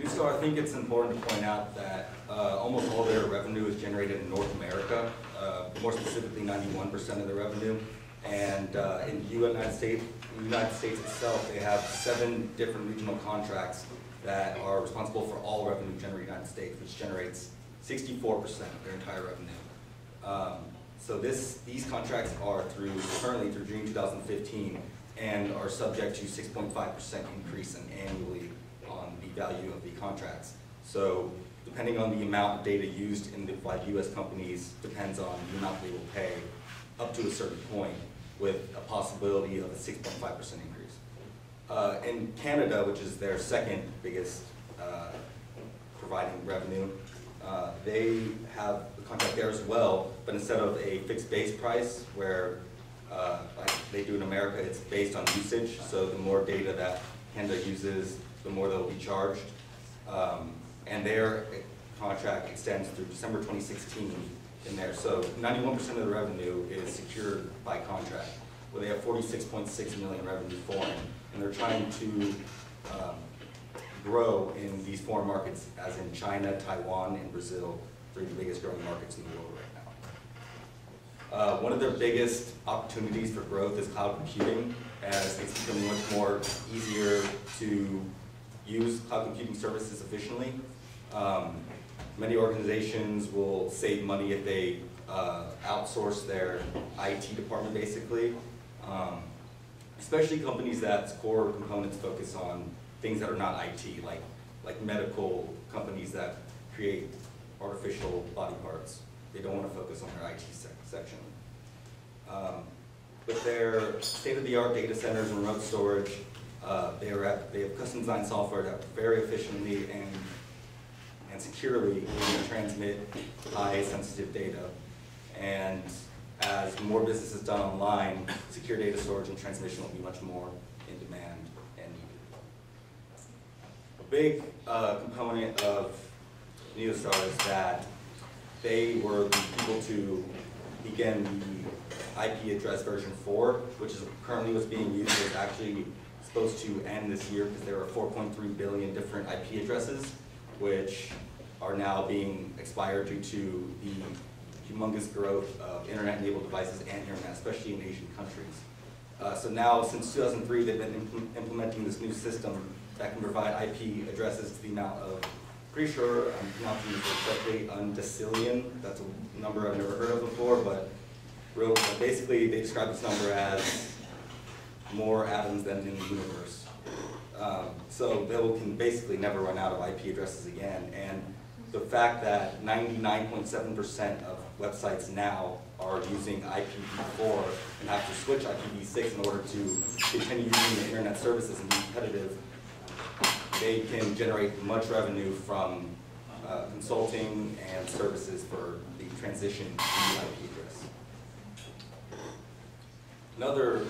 So I think it's important to point out that almost all their revenue is generated in North America, more specifically 91% of the revenue. And in the United States itself, they have 7 different regional contracts that are responsible for all revenue generated in the United States, which generates 64% of their entire revenue. So these contracts are currently through June 2015 and are subject to 6.5% increase annually on the value of the contracts. So depending on the amount of data used in the 5 US companies depends on the amount they will pay up to a certain point, with a possibility of a 6.5% increase. In Canada, which is their second biggest providing revenue, they have a contract there as well, but instead of a fixed base price where like they do in America, it's based on usage. So the more data that Canada uses, the more they'll be charged. And their contract extends through December 2016 in there. So 91% of the revenue is secured by contract, where they have 46.6 million revenue foreign, and they're trying to grow in these foreign markets, as in China, Taiwan, and Brazil, 3 of the biggest growing markets in the world right now. One of their biggest opportunities for growth is cloud computing, as it's becoming much more easier to use cloud computing services efficiently. Many organizations will save money if they outsource their IT department, basically. Especially companies that's core components focus on things that are not IT, like medical companies that create artificial body parts. They don't want to focus on their IT section. With their state-of-the-art data centers and remote storage, they have custom designed software that very efficiently and securely transmit high sensitive data. And as more business is done online, secure data storage and transmission will be much more in demand and needed. A big component of Neostar is that they were the people to begin the IP address version 4, which is currently what's being used. It's actually supposed to end this year because there are 4.3 billion different IP addresses, which are now being expired due to the humongous growth of internet-enabled devices and internet, especially in Asian countries. So now, since 2003, they've been implementing this new system that can provide IP addresses to the amount of, pretty sure I'm pronouncing this correctly, undecillion. That's a number I've never heard of before, but basically they describe this number as more atoms than in the universe. So they can basically never run out of IP addresses again. And the fact that 99.7% of websites now are using IPv4 and have to switch IPv6 in order to continue using the internet services and be competitive, they can generate much revenue from consulting and services for the transition to the IP address. Another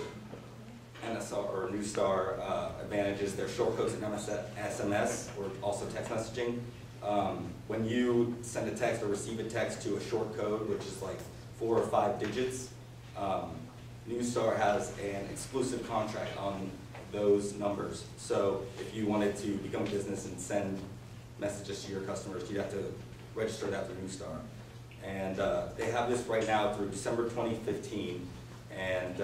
NSR or Neostar advantage is their shortcodes and SMS, or also text messaging. When you send a text or receive a text to a short code, which is like 4 or 5 digits, Neostar has an exclusive contract on those numbers. So if you wanted to become a business and send messages to your customers, you'd have to register that through Neostar. And they have this right now through December 2015. And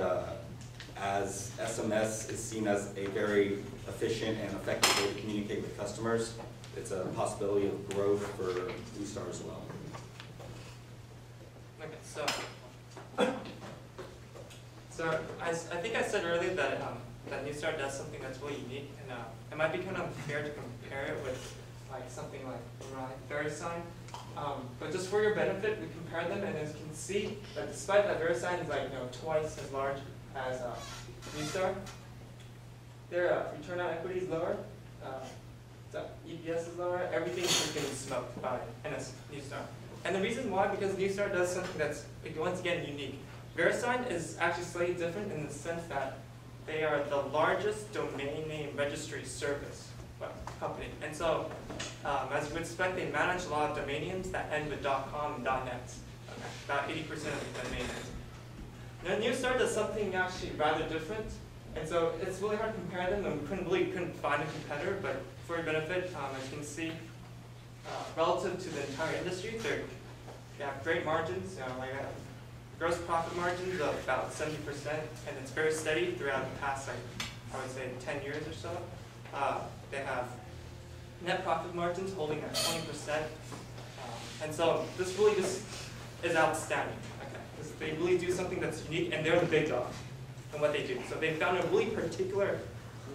as SMS is seen as a very efficient and effective way to communicate with customers, it's a possibility of growth for Neostar as well. Okay, so I think I said earlier that that Neostar does something that's really unique, and it might be kind of unfair to compare it with like something like VeriSign. But just for your benefit, we compare them, and as you can see, that despite that VeriSign is like twice as large as Neostar, their return on equity is lower. EPS is lower, everything is getting smoked by Neostar. And the reason why, because Neostar does something that's, once again, unique. VeriSign is actually slightly different in the sense that they are the largest domain name registry service company. And so, as you would expect, they manage a lot of domain names that end with .com and .net. Okay, about 80% of the domain names. Now, Neostar does something actually rather different. And so it's really hard to compare them, and we couldn't find a competitor, but for your benefit, as you can see, relative to the entire industry, they have great margins, like gross profit margins of about 70%, and it's very steady throughout the past, like, I would say 10 years or so. They have net profit margins holding at 20%, and so this really just is outstanding. Okay, they really do something that's unique, and they're the big dog in what they do. So they found a really particular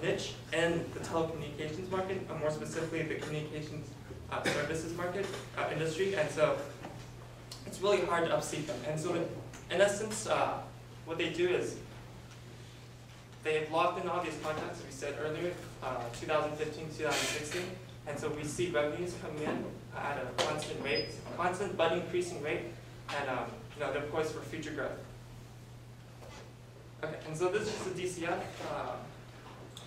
niche in the telecommunications market, or more specifically the communications services market industry, and so it's really hard to upseat them. And so in essence, what they do is they've locked in all these contracts, as we said earlier, 2015, 2016, and so we see revenues coming in at a constant rate, constant but increasing rate, and of course for future growth. Okay, and so this is the DCF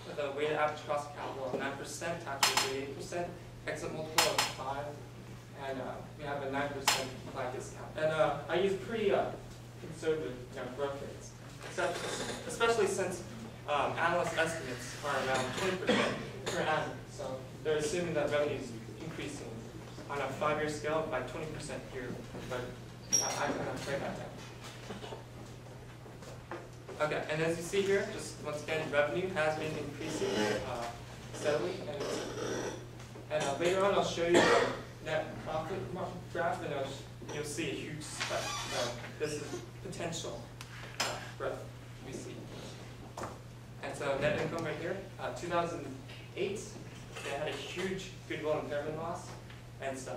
with a weighted average cost of capital of 9%, tax rate of 88%, exit multiple of 5, and we have a 9% implied discount. And I use pretty conservative growth rates, especially since analyst estimates are around 20% per annum. So they're assuming that revenue is increasing on a 5-year scale by 20% here, but I kind of play that down. Okay, and as you see here, just once again, revenue has been increasing steadily, and later on I'll show you the net profit graph, and you'll see a huge spike. This is potential growth we see. And so net income right here, 2008, they had a huge goodwill impairment loss, and so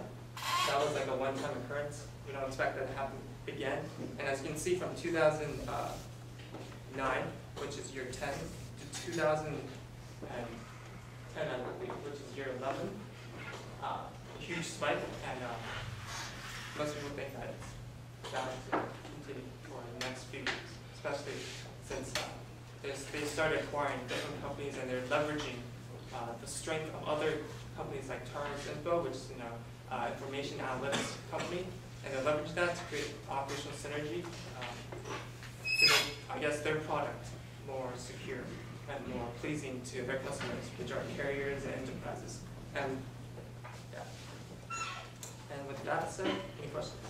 that was like a one-time occurrence. We don't expect that to happen again. And as you can see, from 2009, which is year 10, to 2010, I believe, which is year 11, a huge spike, and most people think that it's bound to continue for the next few years, especially since they started acquiring different companies, and they're leveraging the strength of other companies like Target's Info, which is information analytics company, and they leverage that to create operational synergy to make, I guess, their product more secure and more pleasing to their customers, which are carriers and enterprises. And yeah. And with that said, any questions?